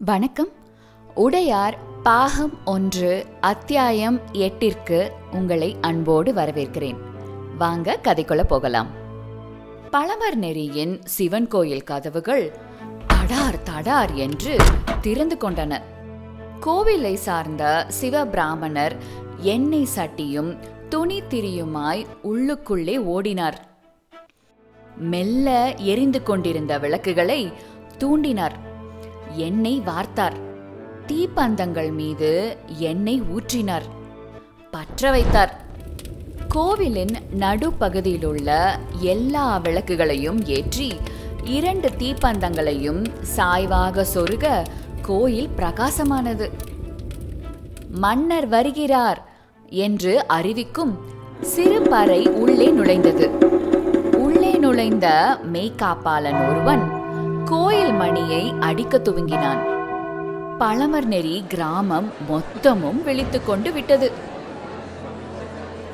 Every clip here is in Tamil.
வணக்கம். உடையார் பாகம் 1 அத்தியாயம் 8ற்கு உங்களை அன்போடு வரவேற்கிறேன். வாங்க கதைக்குள்ள போகலாம். பழமர் நெறியின் சிவன் கோயில் கதவுகள் தடார் தடார் என்று திறந்து கொண்டன. கோவிலை சார்ந்த சிவபிராமணர் எண்ணெய் சட்டியும் துணி திரியுமாய் உள்ளுக்குள்ளே ஓடினார். மெல்ல எரிந்து கொண்டிருந்த விளக்குகளை தூண்டினார். எண்ணெய் வார்த்தார். தீப்பந்தங்கள் மீது எண்ணெய் ஊற்றினார். பற்ற வைத்தார். கோவிலின் நடுப்பகுதியிலுள்ள எல்லா விளக்குகளையும் ஏற்றி 2 தீப்பந்தங்களையும் சாய்வாக சொருக கோயில் பிரகாசமானது. மன்னர் வருகிறார் என்று அறிவிக்கும் சிறு பறை உள்ளே நுழைந்தது. உள்ளே நுழைந்த மெய்காப்பாளன் ஒருவன் கோயில் மணியை அடிக்க துவங்கினான். பழமர் நெறி கிராமம் மொத்தமும் விழித்துக் கொண்டு விட்டது.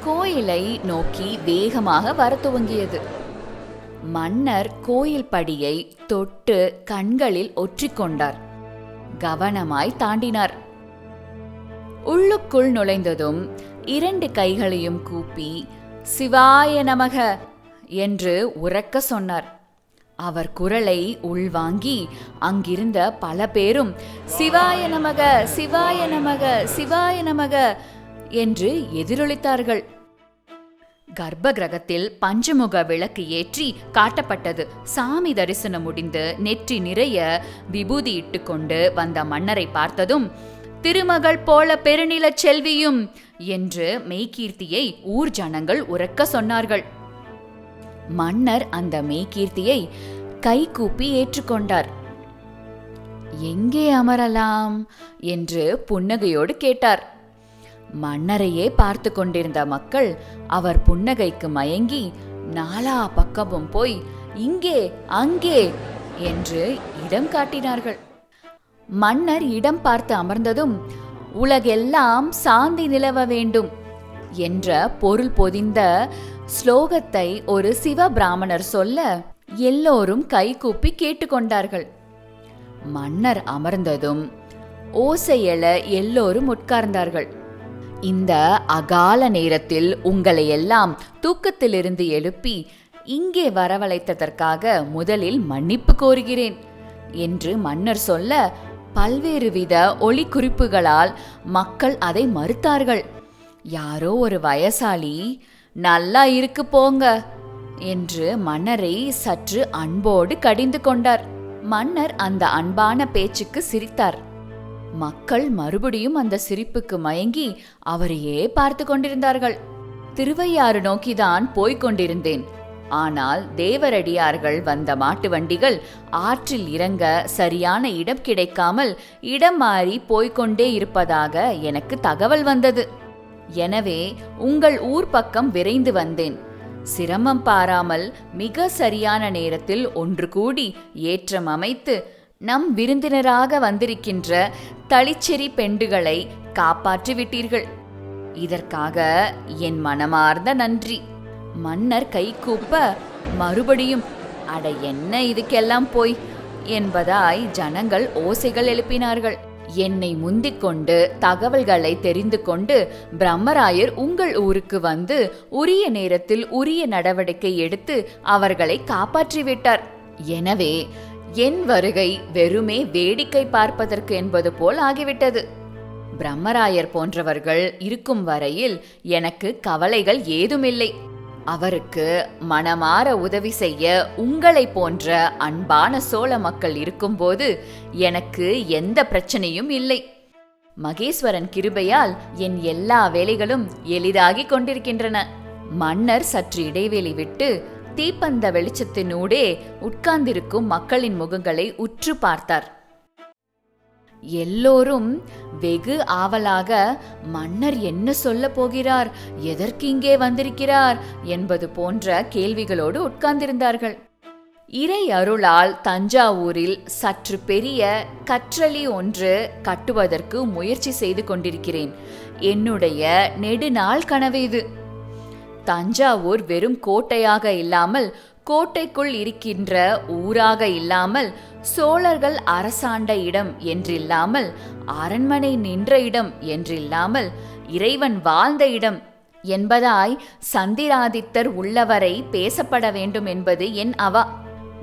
கோயிலை நோக்கி வேகமாக வர துவங்கியது. மன்னர் கோயில் படியை தொட்டு கண்களில் ஒற்றிக்கொண்டார். கவனமாய் தாண்டினார். உள்ளுக்குள் நுழைந்ததும் 2 கைகளையும் கூப்பி சிவாய நமக என்று உரக்க சொன்னார். அவர் குரலை உள்வாங்கி அங்கிருந்த பல பேரும் சிவாய நமக சிவாய நமக சிவாய நமக என்று எதிரொலித்தார்கள். கர்ப்ப கிரகத்தில் பஞ்சமுக விளக்கு ஏற்றி காட்டப்பட்டது. சாமி தரிசனம் முடிந்து நெற்றி நிறைய விபூதி இட்டு கொண்டு வந்த மன்னரை பார்த்ததும் திருமகள் போல பெருநில செல்வியும் என்று மெய்கீர்த்தியை ஊர் ஜனங்கள் உரக்க சொன்னார்கள். மன்னர் அந்த மெய்கீர்த்தியை கை கூப்பி ஏற்றுக்கொண்டார். எங்கே அமரலாம் என்று புன்னகையோடு கேட்டார். மன்னரையே பார்த்து கொண்டிருந்த மக்கள் அவர் புன்னகைக்கு மயங்கி நாலா பக்கமும் போய் இங்கே அங்கே என்று இடம் காட்டினார்கள். மன்னர் இடம் பார்த்து அமர்ந்ததும் உலகெல்லாம் சாந்தி நிலவ வேண்டும் என்ற பொருள் பொதிந்த ஸ்லோகத்தை ஒரு சிவ பிராமணர் சொல்ல எல்லோரும் கைகூப்பி கேட்டுக்கொண்டார்கள். மன்னர் அமர்ந்ததும் ஓசையெழ எல்லோரும் உட்கார்ந்தார்கள். இந்த அகால நேரத்தில் உங்களை எல்லாம் தூக்கத்திலிருந்து எழுப்பி இங்கே வரவழைத்ததற்காக முதலில் மன்னிப்பு கோருகிறேன் என்று மன்னர் சொல்ல பல்வேறு வித ஒளி குறிப்புகளால் மக்கள் அதை மறுத்தார்கள். யாரோ ஒரு வயசாளி நல்லா இருக்கு போங்க என்று மன்னரை சற்று அன்போடு கடிந்து கொண்டார். மன்னர் அந்த அன்பான பேச்சுக்கு சிரித்தார். மக்கள் மறுபடியும் அந்த சிரிப்புக்கு மயங்கி அவரையே பார்த்து கொண்டிருந்தார்கள். திருவையாறு நோக்கிதான் போய்கொண்டிருந்தேன். ஆனால் தேவரடியார்கள் வந்த மாட்டு வண்டிகள் ஆற்றில் இறங்க சரியான இடம் கிடைக்காமல் இடம் மாறி போய்கொண்டே இருப்பதாக எனக்கு தகவல் வந்தது. எனவே உங்கள் ஊர் பக்கம் விரைந்து வந்தேன். சிரமம் பாராமல் மிக சரியான நேரத்தில் ஒன்று கூடி ஏற்றம் அமைத்து நம் விருந்தினராக வந்திருக்கின்ற தளிச்செறி பெண்டுகளை காப்பாற்றி விட்டீர்கள். இதற்காக என் மனமார்ந்த நன்றி. மன்னர் கை கூப்ப மறுபடியும் அட என்ன இதுக்கெல்லாம் போய் என்பதாய் ஜனங்கள் ஓசைகள் எழுப்பினார்கள். என்னை முந்திக் கொண்டு தகவல்களை தெரிந்து கொண்டு பிரம்மராயர் உங்கள் ஊருக்கு வந்து உரிய நேரத்தில் உரிய நடவடிக்கை எடுத்து அவர்களை காப்பாற்றிவிட்டார். எனவே என் வருகை வெறுமே வேடிக்கை பார்ப்பதற்கு என்பது போல் ஆகிவிட்டது. பிரம்மராயர் போன்றவர்கள் இருக்கும் வரையில் எனக்கு கவலைகள் ஏதுமில்லை. அவருக்கு மனமாற உதவி செய்ய உங்களை போன்ற அன்பான சோழ மக்கள் இருக்கும்போது எனக்கு எந்த பிரச்சனையும் இல்லை. மகேஸ்வரன் கிருபையால் என் எல்லா வேலைகளும் எளிதாகி கொண்டிருக்கின்றன. மன்னர் சற்று இடைவெளி விட்டு தீப்பந்த வெளிச்சத்தினூடே உட்கார்ந்திருக்கும் மக்களின் முகங்களை உற்று பார்த்தார். எல்லோரும் வெகு ஆவலாக மன்னர் என்ன சொல்ல போகிறார், எதற்கு இங்கே வந்திருக்கிறார் என்பது போன்ற கேள்விகளோடு உட்கார்ந்திருந்தார்கள். இறை அருளால் தஞ்சாவூரில் சற்று பெரிய கற்றளி ஒன்று கட்டுவதற்கு முயற்சி செய்து கொண்டிருக்கிறேன். என்னுடைய நெடுநாள் கனவு இது. தஞ்சாவூர் வெறும் கோட்டையாக இல்லாமல், கோட்டைக்குள் இருக்கின்ற ஊராக இல்லாமல், சோழர்கள் அரசாண்ட இடம் என்றில்லாமல், அரண்மனை நின்ற இடம் என்றில்லாமல், இறைவன் வாழ்ந்த இடம் என்பதாய் சந்திராதித்தர் உள்ளவரை பேசப்பட வேண்டும் என்பது என் அவா.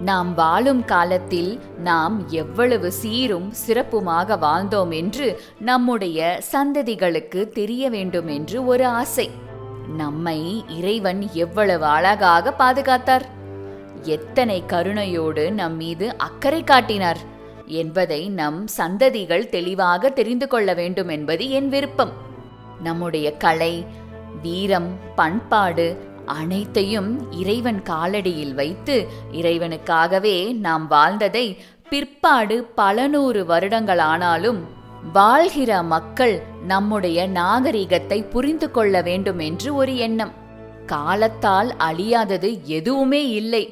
நாம் வாழும் காலத்தில் நாம் எவ்வளவு சீரும் சிறப்புமாக வாழ்ந்தோம் என்று நம்முடைய சந்ததிகளுக்கு தெரிய வேண்டும் என்று ஒரு ஆசை. நம்மை இறைவன் எவ்வளவு அழகாக பாதுகாத்தார், எத்தனை கருணையோடு நம் மீது அக்கறை காட்டினார் என்பதை நம் சந்ததிகள் தெளிவாக தெரிந்து கொள்ள வேண்டும் என்பது என் விருப்பம். நம்முடைய கலை, வீரம், பண்பாடு அனைத்தையும் இறைவன் காலடியில் வைத்து இறைவனுக்காகவே நாம் வாழ்ந்ததை பிற்பாடு பல நூறு வருடங்களானாலும் வாழ்கிற மக்கள் நம்முடைய நாகரிகத்தை புரிந்து கொள்ள வேண்டும் என்று ஒரு எண்ணம். காலத்தால் அழியாதது எதுவுமே இல்லை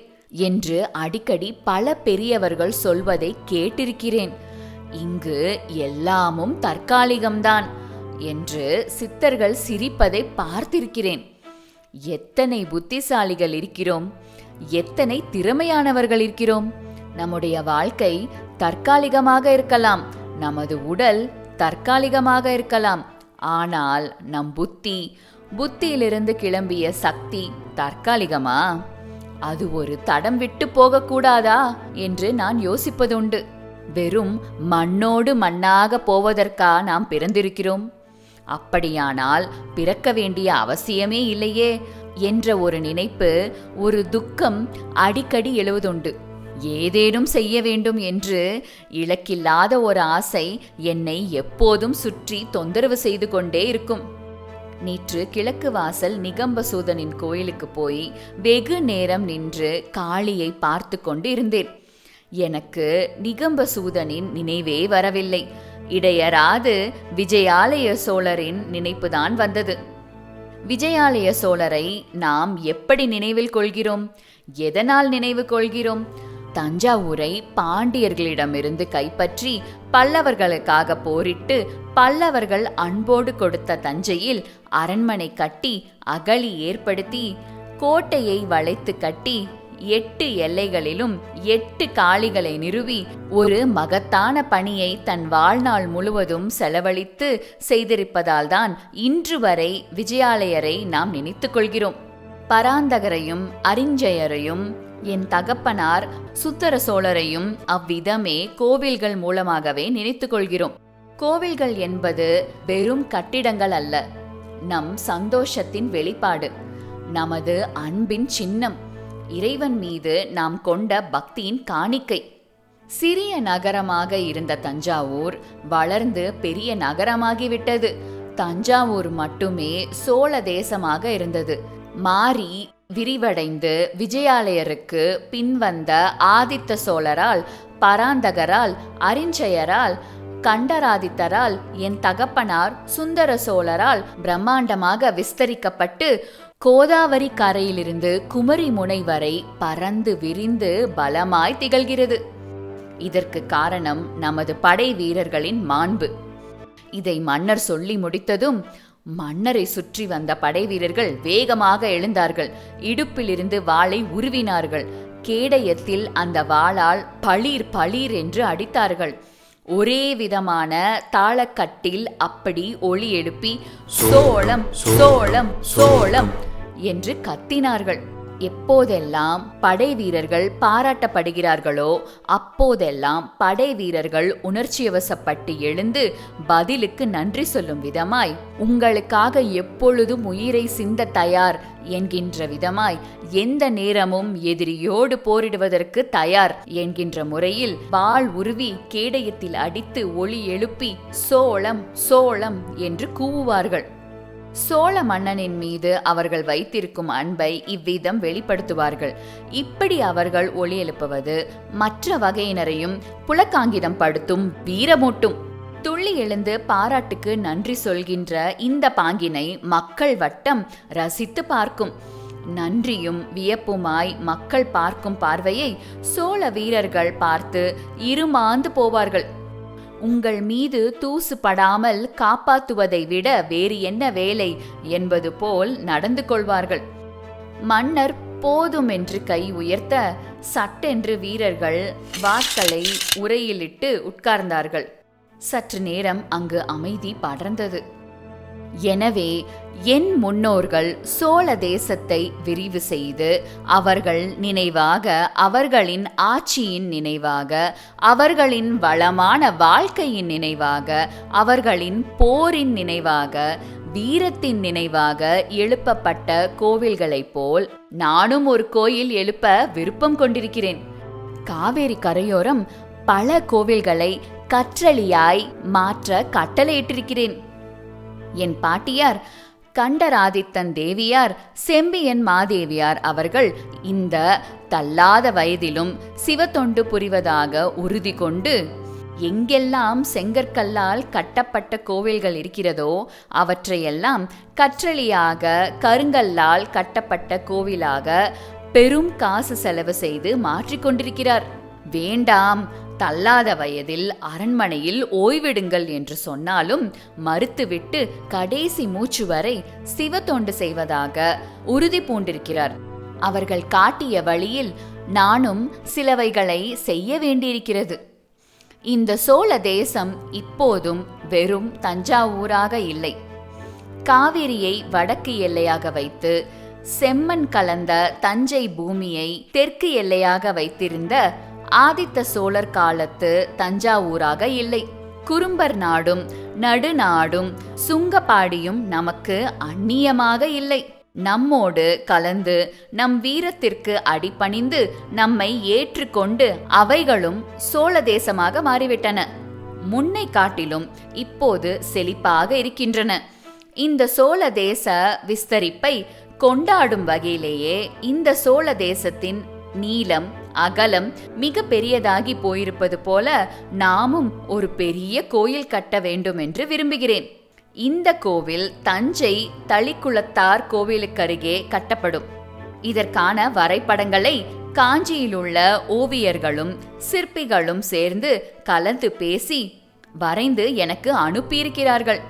என்று அடிக்கடி பல பெரியவர்கள் சொல்வதை கேட்டிருக்கிறேன். இங்கு எல்லாமும் தற்காலிகம்தான் என்று சித்தர்கள் சிரிப்பதை பார்த்திருக்கிறேன். எத்தனை புத்திசாலிகள் இருக்கிறோம், எத்தனை திறமையானவர்கள் இருக்கிறோம். நம்முடைய வாழ்க்கை தற்காலிகமாக இருக்கலாம், நமது உடல் தற்காலிகமாக இருக்கலாம். ஆனால் நம் புத்தியிலிருந்து கிளம்பிய சக்தி தற்காலிகமா? அது ஒரு தடம் விட்டு போகக்கூடாதா என்று நான் யோசிப்பதுண்டு. வெறும் மண்ணோடு மண்ணாக போவதற்கா நாம் பிறந்திருக்கிறோம்? அப்படியானால் பிறக்க வேண்டிய அவசியமே இல்லையே என்ற ஒரு நினைப்பு, ஒரு துக்கம் அடிக்கடி எழுவதுண்டு. ஏதேனும் செய்ய வேண்டும் என்று இலக்கில்லாத ஒரு ஆசை என்னை எப்போதும் சுற்றி தொந்தரவு செய்து கொண்டே இருக்கும். நேற்று கிழக்கு வாசல் நிகம்பசூதனின் கோயிலுக்கு போய் வெகு நேரம் நின்று காளியை பார்த்து கொண்டு இருந்தேன். எனக்கு நிகம்பசூதனின் நினைவே வரவில்லை. இடையராது விஜயாலய சோழரின் நினைப்புதான் வந்தது. விஜயாலய சோழரை நாம் எப்படி நினைவில் கொள்கிறோம், எதனால் நினைவு கொள்கிறோம்? தஞ்சாவூரை பாண்டியர்களிடமிருந்து கைப்பற்றி பல்லவர்களுக்காக போரிட்டு பல்லவர்கள் அன்போடு கொடுத்த தஞ்சையில் அரண்மனை கட்டி அகழி ஏற்படுத்தி கோட்டையை வளைத்து கட்டி 8 எல்லைகளிலும் 8 காளிகளை நிறுவி ஒரு மகத்தான பணியை தன் வாழ்நாள் முழுவதும் செலவழித்து செய்திருப்பதால் தான் இன்று வரை விஜயாலயரை நாம் நினைத்து கொள்கிறோம். பராந்தகரையும் அரிஞ்சயரையும் என் தகப்பனார் சுந்தர சோழரையும் அவ்விதமே கோவில்கள் மூலமாகவே நினைத்து கொள்கிறோம். கோவில்கள் என்பது வெறும் கட்டிடங்கள் அல்ல, நம் சந்தோஷத்தின் வெளிப்பாடு, நமது அன்பின் சின்னம், இறைவன் மீது நாம் கொண்ட பக்தியின் காணிக்கை. சிறிய நகரமாக இருந்த தஞ்சாவூர் வளர்ந்து பெரிய நகரமாகிவிட்டது. தஞ்சாவூர் மட்டுமே சோழ தேசமாக இருந்தது. மாறி விரிவடைந்து விஜயாலயருக்கு பின்வந்த ஆதித்த சோழரால், பராந்தகரால், அரிஞ்சயரால், கண்டராதித்தரால், என் தகப்பனார் சுந்தர சோழரால் பிரம்மாண்டமாக விஸ்தரிக்கப்பட்டு கோதாவரி கரையிலிருந்து குமரி முனை வரை பறந்து விரிந்து பலமாய் திகழ்கிறது. இதற்கு காரணம் நமது படை வீரர்களின் மாண்பு. இதை மன்னர் சொல்லி முடித்ததும் மன்னரை சுற்றி வந்த படை வீரர்கள் வேகமாக எழுந்தார்கள். இடுப்பிலிருந்து வாளை உருவினார்கள். கேடயத்தில் அந்த வாளால் பளீர் பளீர் என்று அடித்தார்கள். ஒரே விதமான தாளக்கட்டில் அப்படி ஒலி எழுப்பி சோளம் சோளம் சோளம் என்று கத்தினார்கள். எப்போதெல்லாம் படை வீரர்கள் பாராட்டப்படுகிறார்களோ அப்போதெல்லாம் படை வீரர்கள் உணர்ச்சிவசப்பட்டு எழுந்து பதிலுக்கு நன்றி சொல்லும் விதமாய், உங்களுக்காக எப்பொழுதும் உயிரை சிந்த தயார் என்கின்ற விதமாய், எந்த நேரமும் எதிரியோடு போரிடுவதற்கு தயார் என்கின்ற முறையில் வாள் உருவி கேடயத்தில் அடித்து ஒலி எழுப்பி சோளம் சோளம் என்று கூவுவார்கள். சோழ மன்னனின் மீது அவர்கள் வைத்திருக்கும் அன்பை இவ்விதம் வெளிப்படுத்துவார்கள். இப்படி அவர்கள் ஒலி எழுப்புவது மற்ற வகையினரையும் புலக்காங்கிதம் படுத்தும், வீரமூட்டும். துள்ளி எழுந்து பாராட்டுக்கு நன்றி சொல்கின்ற இந்த பாங்கினை மக்கள் வட்டம் ரசித்து பார்க்கும். நன்றியும் வியப்புமாய் மக்கள் பார்க்கும் பார்வையை சோழ வீரர்கள் பார்த்து இருமாந்து போவார்கள். உங்கள் மீது தூசு படாமல் காப்பாற்றுவதை விட வேறு என்ன வேலை என்பது போல் நடந்து கொள்வார்கள். மன்னர் போதும் என்று கை உயர்த்த சட்டென்று வீரர்கள் வாட்களை உரையிலிட்டு உட்கார்ந்தார்கள். சற்று நேரம் அங்கு அமைதி படர்ந்தது. எனவே என் முன்னோர்கள் சோழ தேசத்தை விரிவு செய்து அவர்கள் நினைவாக, அவர்களின் ஆட்சியின் நினைவாக, அவர்களின் வளமான வாழ்க்கையின் நினைவாக, அவர்களின் போரின் நினைவாக, வீரத்தின் நினைவாக எழுப்பப்பட்ட கோவில்களைப் போல் நானும் ஒரு கோயில் எழுப்ப விருப்பம் கொண்டிருக்கிறேன். காவேரி கரையோரம் பல கோவில்களை கற்றளியாய் மாற்ற கட்டளையிட்டிருக்கிறேன். என் பாட்டியார் கண்டராதித்தன் தேவியார், செம்பியன் மாதேவியார் அவர்கள் இந்த தள்ளாத வயதிலும் சிவத்தொண்டு புரிவதாக உறுதி கொண்டு எங்கெல்லாம் செங்கற்கல்லால் கட்டப்பட்ட கோவில்கள் இருக்கிறதோ அவற்றையெல்லாம் கற்றளியாக கருங்கல்லால் கட்டப்பட்ட கோவிலாக பெரும் காசு செலவு செய்து மாற்றிக்கொண்டிருக்கிறார். வேண்டாம், தள்ளாத வயதில் அரண்மனையில் ஓய்விடுங்கள் என்று சொன்னாலும் மறுத்துவிட்டு கடைசி மூச்சு வரை சிவத்தொண்டு செய்வதாக உறுதி பூண்டிருக்கிறார். அவர்கள் காட்டிய வழியில் நானும் சிலவைகளை செய்ய வேண்டியிருக்கிறது. இந்த சோழ தேசம் இப்போதும் வெறும் தஞ்சாவூராக இல்லை. காவிரியை வடக்கு எல்லையாக வைத்து செம்மண் கலந்த தஞ்சை பூமியை தெற்கு எல்லையாக வைத்திருந்த ஆதித்த சோழர் காலத்து தஞ்சாவூராக இல்லை. குறும்பர் நாடும் நடுநாடும் சுங்கப்பாடியும் நமக்கு அந்நியமாக இல்லை. நம்மோடு கலந்து நம் வீரத்திற்கு அடிபணிந்து நம்மை ஏற்றுக்கொண்டு அவைகளும் சோழ தேசமாக மாறிவிட்டன. முன்னை காட்டிலும் இப்போது செழிப்பாக இருக்கின்றன. இந்த சோழ தேச விஸ்தரிப்பை கொண்டாடும் வகையிலேயே இந்த சோழ தேசத்தின் நீளம் அகலம் மிக பெரியதாகி போயிருப்பது போல நாமும் ஒரு பெரிய கோயில் கட்ட வேண்டும் என்று விரும்புகிறேன். இந்த கோவில் தஞ்சை தளிக்குளத்தார் கோவிலுக்கருகே கட்டப்படும். இதற்கான வரைபடங்களை காஞ்சியிலுள்ள ஓவியர்களும் சிற்பிகளும் சேர்ந்து கலந்து பேசி வரைந்து எனக்கு அனுப்பியிருக்கிறார்கள்.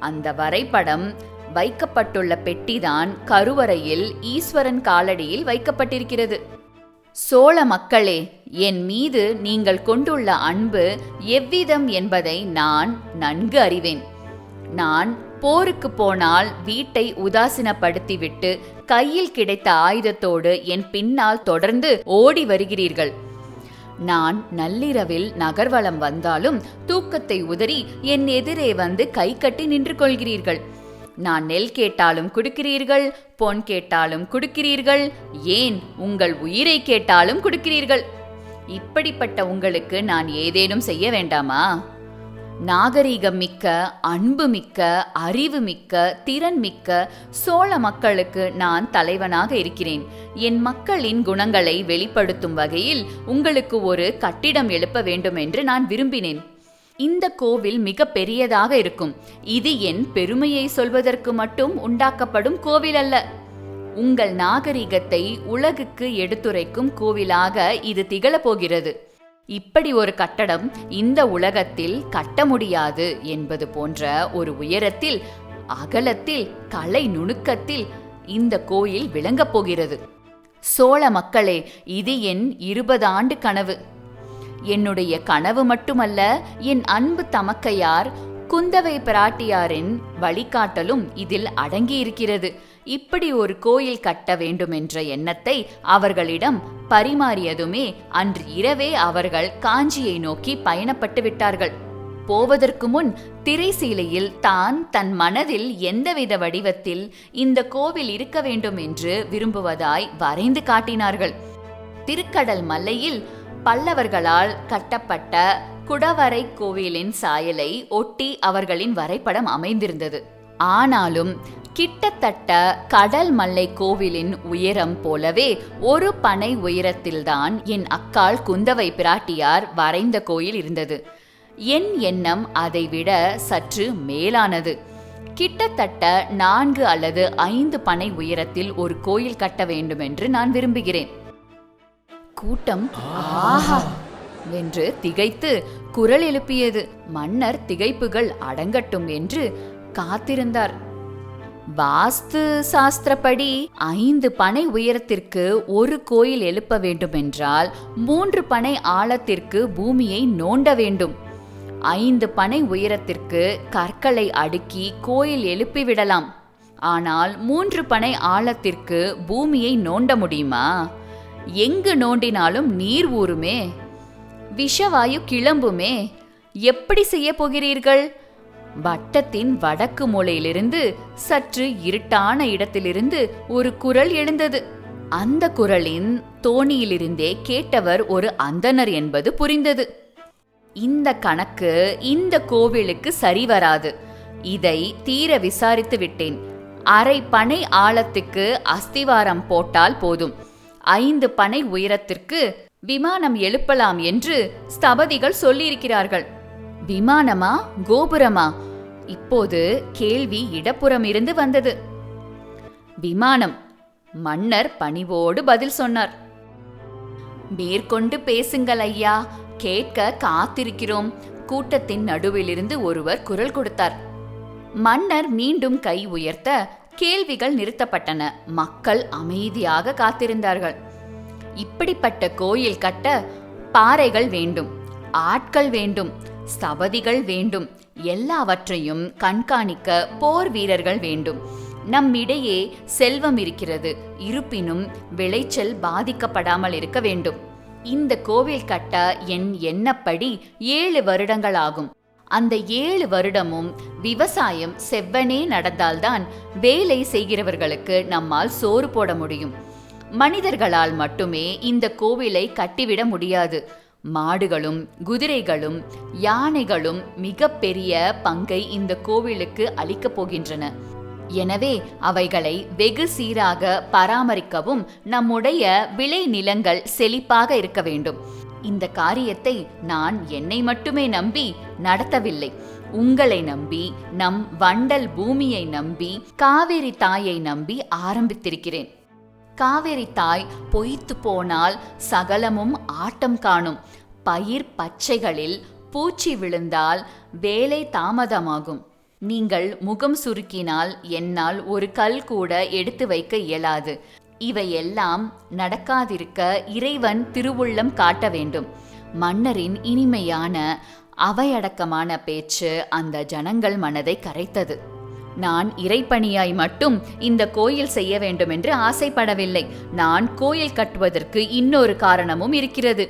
அந்த வரைபடம் வைக்கப்பட்டுள்ள பெட்டிதான் கருவறையில் ஈஸ்வரன் காலடியில் வைக்கப்பட்டிருக்கிறது. சோழ மக்களே, என் மீது நீங்கள் கொண்டுள்ள அன்பு எவ்விதம் என்பதை நான் நன்கு அறிவேன். நான் போருக்கு போனால் வீட்டை உதாசீனப்படுத்திவிட்டு கையில் கிடைத்த ஆயுதத்தோடு என் பின்னால் தொடர்ந்து ஓடி வருகிறீர்கள். நான் நள்ளிரவில் நகர்வலம் வந்தாலும் தூக்கத்தை உதறி என் எதிரே வந்து கை கட்டி நின்று கொள்கிறீர்கள். நான் நெல் கேட்டாலும் கொடுக்கிறீர்கள், பொன் கேட்டாலும் கொடுக்கிறீர்கள், ஏன் உங்கள் உயிரை கேட்டாலும் கொடுக்கிறீர்கள். இப்படிப்பட்ட உங்களுக்கு நான் ஏதேனும் செய்ய வேண்டாமா? நாகரீகம் மிக்க, அன்பு மிக்க, அறிவு மிக்க, திறன் மிக்க சோழ மக்களுக்கு நான் தலைவனாக இருக்கிறேன். என் மக்களின் குணங்களை வெளிப்படுத்தும் வகையில் உங்களுக்கு ஒரு கட்டிடம் எழுப்ப வேண்டும் என்று நான் விரும்பினேன். இந்த கோவில் மிக பெரியதாக இருக்கும். இது என் பெருமையை சொல்வதற்கு மட்டும் உண்டாக்கப்படும் கோவில் அல்ல. உங்கள் நாகரிகத்தை உலகுக்கு எடுத்துரைக்கும் கோவிலாக இது திகழப் போகிறது. இப்படி ஒரு கட்டடம் இந்த உலகத்தில் கட்ட முடியாது என்பது போன்ற ஒரு உயரத்தில், அகலத்தில், கலை நுணுக்கத்தில் இந்த கோயில் விளங்கப் போகிறது. சோழ மக்களே, இது என் 20 ஆண்டு கனவு. என்னுடைய கனவு மட்டுமல்ல, என் அன்பு தமக்கையார் குந்தவை பிராட்டியாரின் வழிகாட்டலும் இதில் அடங்கியிருக்கிறது. இப்படி ஒரு கோயில் கட்ட வேண்டுமென்ற எண்ணத்தை அவர்களிடம் பரிமாறியதுமே அன்று இரவே அவர்கள் காஞ்சியை நோக்கி பயணப்பட்டு விட்டார்கள். போவதற்கு முன் திரைசீலையில் தன் மனதில் எந்தவித வடிவத்தில் இந்த கோவில் இருக்க வேண்டும் என்று விரும்புவதாய் வரைந்து காட்டினார்கள். திருக்கடல் மல்லையில் பல்லவர்களால் கட்டப்பட்ட குடவரை கோவிலின் சாயலை ஒட்டி அவர்களின் வரைபடம் அமைந்திருந்தது. ஆனாலும் கிட்டத்தட்ட கடல் மல்லை கோவிலின் உயரம் போலவே ஒரு பனை உயரத்தில்தான் என் அக்காள் குந்தவை பிராட்டியார் வரைந்த கோயில் இருந்தது. என் எண்ணம் அதைவிட சற்று மேலானது. கிட்டத்தட்ட 4 அல்லது 5 பனை உயரத்தில் ஒரு கோயில் கட்ட வேண்டும் என்று நான் விரும்புகிறேன். கூட்டம் ஆஹா வென்று திகைத்து குரல் எழுப்பியது. மன்னர் திகைப்புகள் அடங்கட்டும் என்று காத்திருந்தார். வாஸ்து சாஸ்திரப்படி 5 பனை உயரத்திற்கு ஒரு கோயில் எழுப்ப வேண்டுமென்றால் 3 பனை ஆழத்திற்கு பூமியை நோண்ட வேண்டும். 5 பனை உயரத்திற்கு கற்களை அடுக்கி கோயில் எழுப்பிவிடலாம். ஆனால் 3 பனை ஆழத்திற்கு பூமியை நோண்ட முடியுமா? எங்கு நோண்டினாலும் நீர் ஊறுமே, விஷவாயு கிளம்புமே. எப்படி செய்ய போகிறீர்கள்? வட்டத்தின் வடக்கு மூலையிலிருந்து சற்று இருட்டான இடத்திலிருந்து ஒரு குரல் எழுந்தது. அந்த குரலின் தோணியிலிருந்தே கேட்டவர் ஒரு அந்தணர் என்பது புரிந்தது. இந்த கணக்கு இந்த கோவிலுக்கு சரி வராது. இதை தீர விசாரித்து விட்டேன். அரை பனை ஆழத்துக்கு அஸ்திவாரம் போட்டால் போதும். 5 பனை உயரத்திற்கு விமானம் எழுப்பலாம் என்று ஸ்தபதிகள் சொல்லியிருக்கிறார்கள். விமானமா கோபுரமா? இப்போது கேள்வி இடப்புறம் இருந்து வந்தது. விமானம். மன்னர் பணிவோடு பதில் சொன்னார். மேற்கொண்டு பேசுங்கள் ஐயா, கேட்க காத்திருக்கிறோம். கூட்டத்தின் நடுவிலிருந்து ஒருவர் குரல் கொடுத்தார். மன்னர் மீண்டும் கை உயர்த்த கேள்விகள் நிறுத்தப்பட்டன. மக்கள் அமைதியாக காத்திருந்தார்கள். இப்படிப்பட்ட கோயில் கட்ட பாறைகள் வேண்டும், ஆட்கள் வேண்டும், ஸ்தபதிகள் வேண்டும். எல்லாவற்றையும் கண்காணிக்க போர் வீரர்கள் வேண்டும். நம்மிடையே செல்வம் இருக்கிறது, இருப்பினும் விளைச்சல் பாதிக்கப்படாமல் இருக்க வேண்டும். இந்த கோவில் கட்ட என் எண்ணப்படி 7 வருடங்கள் ஆகும். அந்த 7 வருடமும் விவசாயம் செவ்வனே நடந்தால்தான் வேலை செய்கிறவர்களுக்கு நம்மால் சோறு போட முடியும். மனிதர்களால் மட்டுமே இந்த கோவிலை கட்டிவிட முடியாது. மாடுகளும் குதிரைகளும் யானைகளும் மிக பெரிய பங்கை இந்த கோவிலுக்கு அளிக்கப் போகின்றன. எனவே அவைகளை வெகு சீராக பராமரிக்கவும் நம்முடைய விளை நிலங்கள் செழிப்பாக இருக்க வேண்டும். இந்த காரியத்தை நான் என்னை மட்டுமே நம்பி நடத்தவில்லை. உங்களை நம்பி, நம் வண்டல் பூமியை நம்பி, காவேரி தாயை நம்பி ஆரம்பித்திருக்கிறேன். காவேரி தாய் பொய்த்து போனால் சகலமும் ஆட்டம் காணும். பயிர் பச்சைகளில் பூச்சி விழுந்தால் வேலை தாமதமாகும். நீங்கள் முகம் சுருக்கினால் என்னால் ஒரு கல் கூட எடுத்து வைக்க இயலாது. இவையெல்லாம் நடக்காதிருக்க இறைவன் திருவுள்ளம் காட்ட வேண்டும். மன்னரின் இனிமையான அவையடக்கமான பேச்சு அந்த ஜனங்கள் மனதை கரைத்தது. நான் இறைப்பணியாய் மட்டும் இந்த கோயில் செய்ய வேண்டும் என்று ஆசைப்படவில்லை. நான் கோயில் கட்டுவதற்கு இன்னொரு காரணமும் இருக்கிறது.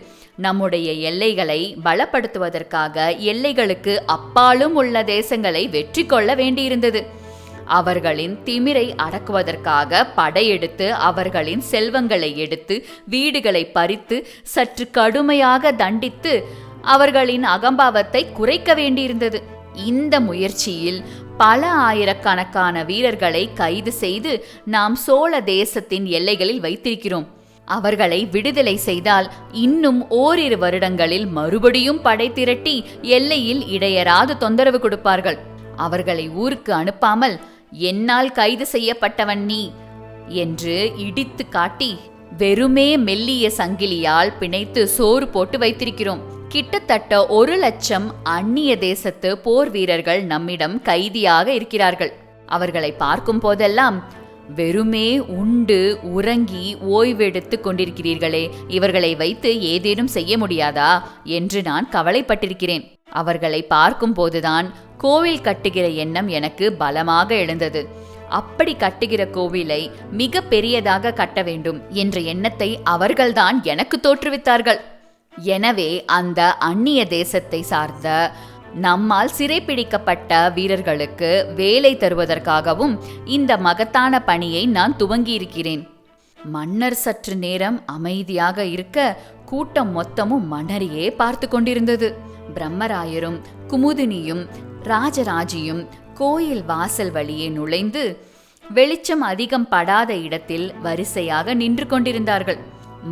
நம்முடைய எல்லைகளை பலப்படுத்துவதற்காக எல்லைகளுக்கு அப்பாலும் உள்ள தேசங்களை வெற்றி கொள்ள வேண்டியிருந்தது. அவர்களின் திமிரை அடக்குவதற்காக படையெடுத்து அவர்களின் செல்வங்களை எடுத்து வீடுகளை பறித்து சற்று கடுமையாக தண்டித்து அவர்களின் அகம்பாவத்தை குறைக்க வேண்டியிருந்தது. இந்த முயற்சியில் பல ஆயிரக்கணக்கான வீரர்களை கைது செய்து நாம் சோழ தேசத்தின் எல்லைகளில் வைத்திருக்கிறோம். அவர்களை விடுதலை செய்தால் இன்னும் ஓரிரு வருடங்களில் மறுபடியும் படை திரட்டி எல்லையில் இடையராது தொந்தரவு கொடுப்பார்கள். அவர்களை ஊருக்கு அனுப்பாமல் என்னால் கைது செய்யப்பட்டவன் நீ என்று இடித்து காட்டி வெறுமே மெல்லிய சங்கிலியால் பிணைத்து சோறு போட்டு வைத்திருக்கிறோம். கிட்டத்தட்ட 1,00,000 அந்நிய தேசத்து போர் வீரர்கள் நம்மிடம் கைதியாக இருக்கிறார்கள். அவர்களை பார்க்கும் போதெல்லாம் வெறுமே உண்டு உறங்கி ஓய்வெடுத்து கொண்டிருக்கிறீர்களே, இவர்களை வைத்து ஏதேனும் செய்ய முடியாதா என்று நான் கவலைப்பட்டிருக்கிறேன். அவர்களை பார்க்கும் போதுதான் கோவில் கட்டுகிற எண்ணம் எனக்கு பலமாக எழுந்தது. அப்படி கட்டுகிற கோவிலை மிக பெரியதாக கட்ட வேண்டும் என்ற எண்ணத்தை அவர்கள்தான் எனக்கு தோற்றுவித்தார்கள். எனவே அந்த அந்நிய தேசத்தை சார்ந்த நம்மால் சிறைப்பிடிக்கப்பட்ட வீரர்களுக்கு வேலை தருவதற்காகவும் இந்த மகத்தான பணியை நான் துவங்கியிருக்கிறேன். மன்னர் சற்று நேரம் அமைதியாக இருக்க கூட்டம் மொத்தமும் மன்னரையே பார்த்து கொண்டிருந்தது. பிரம்மராயரும் குமுதினியும் ராஜராஜியும் கோயில் வாசல் வழியே நுழைந்து வெளிச்சம் அதிகம் படாத இடத்தில் வரிசையாக நின்று கொண்டிருந்தார்கள்.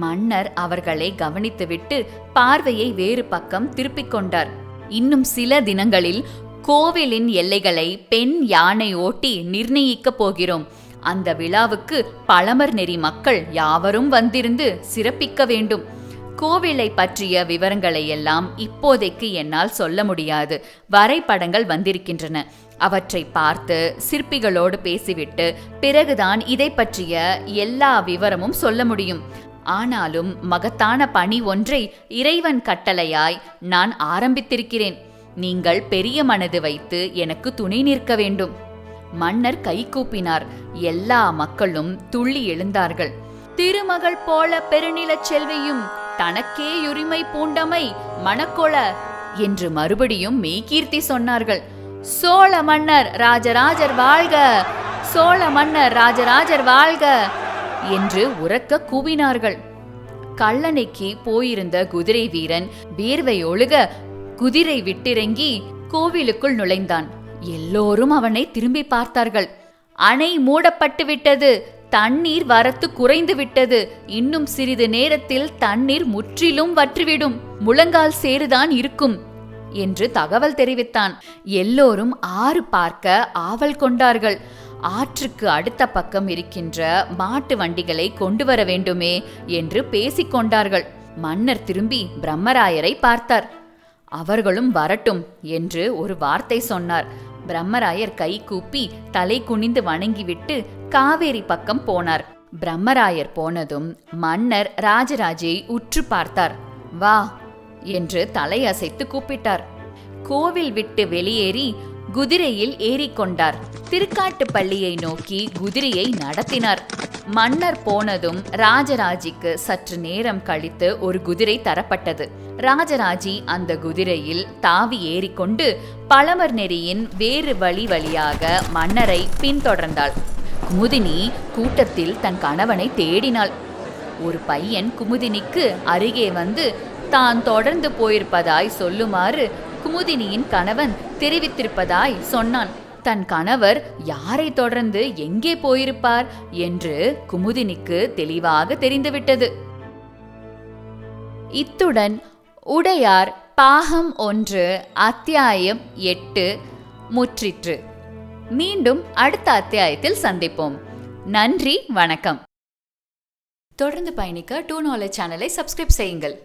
மன்னர் அவர்களை கவனித்துவிட்டு பார்வையை வேறு பக்கம் திருப்பிக் கொண்டார். இன்னும் சில தினங்களில் கோவிலின் எல்லைகளை பெண் யானை ஓட்டி நிர்ணயிக்கப் போகிறோம். அந்த விழாவுக்கு பழமர் நெறி மக்கள் யாவரும் வந்திருந்து சிறப்பிக்க வேண்டும். கோவிலை பற்றிய விவரங்களை எல்லாம் இப்போதைக்கு என்னால் சொல்ல முடியாது. வரைபடங்கள் வந்திருக்கின்றன. அவற்றை பார்த்து சிற்பிகளோடு பேசிவிட்டு பிறகுதான் இதை பற்றிய எல்லா விவரமும் சொல்ல முடியும். ஆனாலும் மகத்தான பணி ஒன்றை இறைவன் கட்டளையாய் நான் ஆரம்பித்திருக்கிறேன். நீங்கள் பெரிய மனது வைத்து எனக்கு துணை நிற்க வேண்டும். மன்னர் கை கூப்பினார். எல்லா மக்களும் துள்ளி எழுந்தார்கள். திருமகள் போல பெருநிலச் செல்வியும் தனக்கே உரிமை பூண்டமை மணக்கொள என்று மறுபடியும் மெய்கீர்த்தி சொன்னார்கள். சோழ மன்னர் ராஜராஜர் வாழ்க, சோழ மன்னர் ராஜராஜர் வாழ்க என்று உரக்க கூவினார்கள். கல்லணைக்கு போயிருந்த குதிரை வீரன் வேர்வை ஒழுக குதிரை விட்டிறங்கி கோவிலுக்குள் நுழைந்தான். எல்லோரும் அவனை திரும்பி பார்த்தார்கள். அணை மூடப்பட்டு விட்டது, தண்ணீர் வரத்து குறைந்து விட்டது, இன்னும் சிறிது நேரத்தில் தண்ணீர் முற்றிலும் வற்றிவிடும், முழங்கால் சேருதான் இருக்கும் என்று தகவல் தெரிவித்தான். எல்லோரும் ஆறு பார்க்க ஆவல் கொண்டார்கள். ஆற்றுக்கு அடுத்த பக்கம் இருக்கின்ற மாட்டு வண்டிகளை கொண்டு வர வேண்டுமே என்று பேசிக்கொண்டார்கள். மன்னர் திரும்பி பிரம்மராயரை பார்த்தார். அவர்களும் வரட்டும் என்று ஒரு வார்த்தை சொன்னார். பிரம்மராயர் கை கூப்பி தலை குனிந்து வணங்கிவிட்டு காவேரி பக்கம் போனார். பிரம்மராயர் போனதும் மன்னர் ராஜராஜை உற்று பார்த்தார். வா என்று தலை அசைத்து கூப்பிட்டார். கோவில் விட்டு வெளியேறி குதிரையில் ஏறிக்கொண்டார். திருக்காட்டுப்பள்ளியை நோக்கி குதிரையை நடத்தினார். மன்னர் போனதும் ராஜராஜிக்கு சற்று நேரம் கழித்து ஒரு குதிரை தரப்பட்டது. ராஜராஜி அந்த குதிரையில் தாவி ஏறிக்கொண்டு பழமர் நெறியின் வேறு வழியாக மன்னரை பின்தொடர்ந்தாள். குமுதினி கூட்டத்தில் தன் கணவனை தேடினாள். ஒரு பையன் குமுதினிக்கு அருகே வந்து தான் தொடர்ந்து போயிருப்பதாய் சொல்லுமாறு குமுதினியின் கணவன் தெரிவித்திருப்பதாய் சொன்னான். தன் கணவர் யாரை தொடர்ந்து எங்கே போயிருப்பார் என்று குமுதினிக்கு தெளிவாக தெரிந்துவிட்டது. இத்துடன் உடையார் பாகம் 1 அத்தியாயம் 8 முற்றிற்று. மீண்டும் அடுத்த அத்தியாயத்தில் சந்திப்போம். நன்றி, வணக்கம். தொடர்ந்து பயணிக்க டூ நாலேஜ் சேனலை சப்ஸ்கிரைப் செய்யுங்கள்.